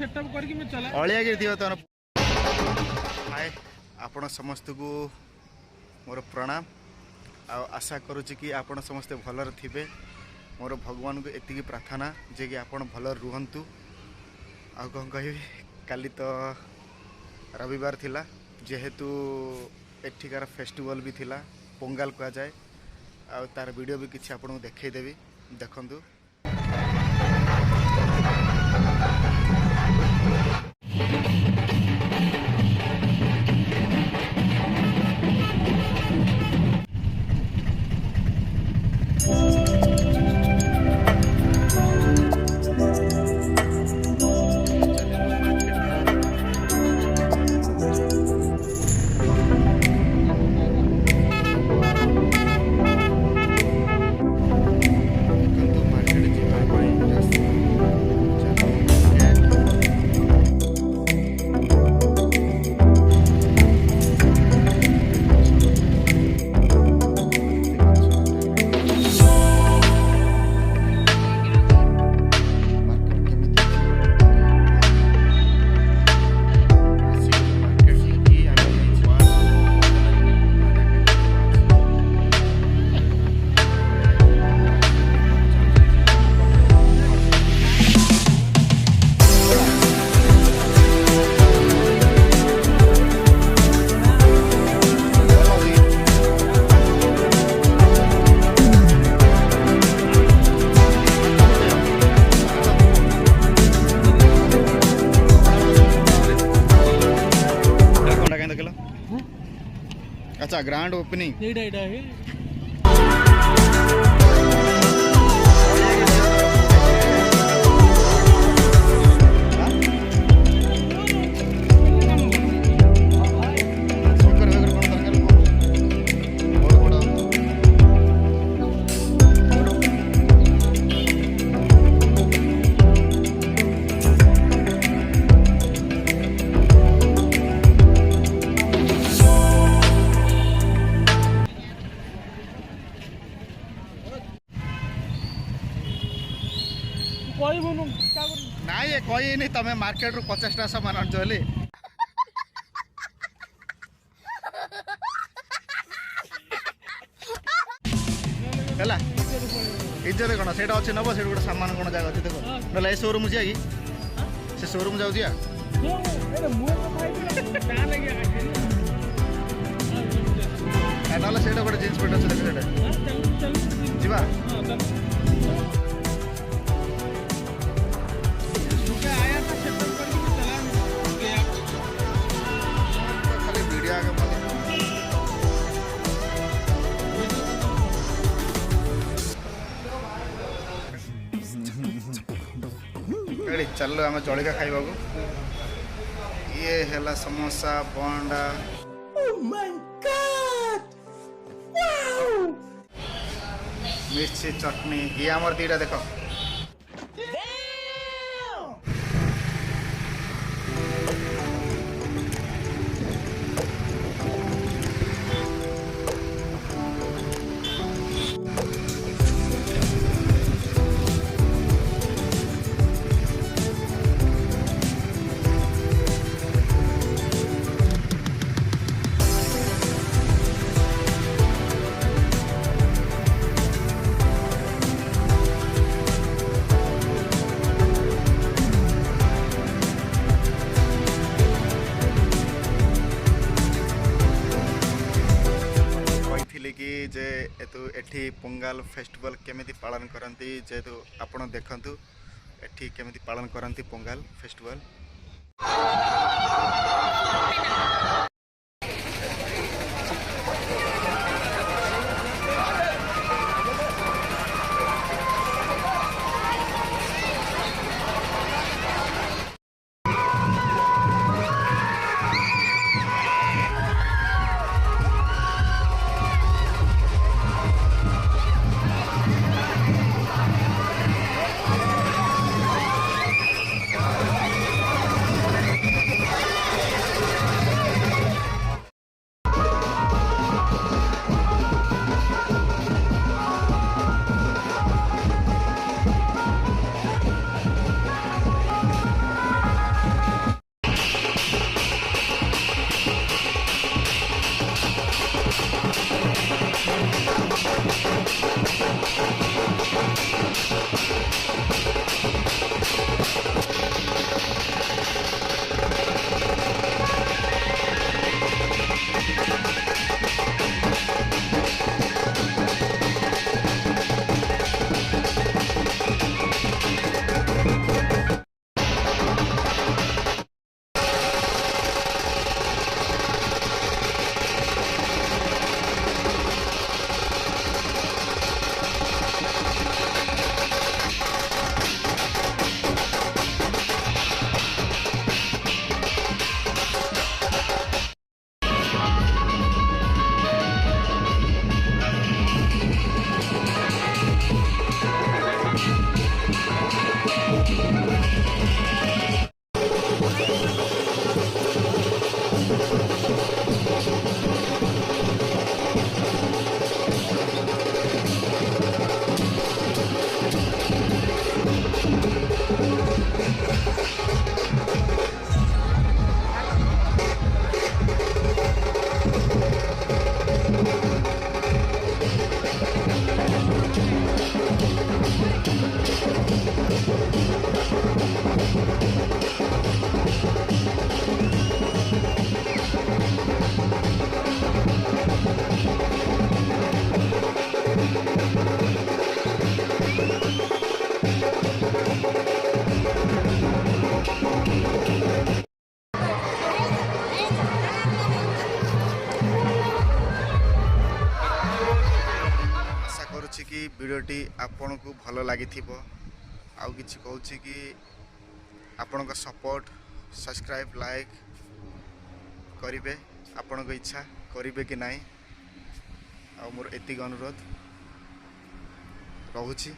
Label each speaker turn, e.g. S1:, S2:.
S1: Setup करके मैं चला
S2: अलिया गिर दियो त हाय आपण समस्त को मोर प्रणाम आशा करुच्ची कि आपण समस्ते भलर थिबे मोर भगवान को एतिकी प्रार्थना जे कि आपण भलर रुहंतु आ कौन कहि काली तो रविवार थिला जेहेतु एठिकार फेस्टिवल भी थिला पोंगाल कहा जाए आ तार वीडियो भी किसी आपको देखई देवी देखंतु। अच्छा ग्रैंड ओपनिंग ना ये कही नहीं तमें मार्केट रू 50टा सामान आन चले हला इज्जत कोन सेटा अछि नबो सेट गोटे सामान कोन जागा अछि देखो नला ए शोरूम जिया की से शोरूम जाउ जिया अरे मुंह को खाई दिला का लगे आ नला सेटा गोटे जींस पेट अछि देख सेटा चल जीवा हां चल चलो आम जलिका खाइबा को ये हैला समोसा बोंडा मिर्ची चटनी ये आमर दीटा देखो कि जे एतु एठी पोंगाल फेस्टिवल केमिति पालन करंती जेतु आपण देखंतु एठी केमिति पालन करंती पोंगाल फेस्टिवल। भिडियोटी आपन को भल लगी आउ किछि कहूछि कि आपण का सपोर्ट सब्सक्राइब लाइक करिवे आपण को इच्छा करिवे कि नहीं आ मोर एतिक अनुरोध रहूछि।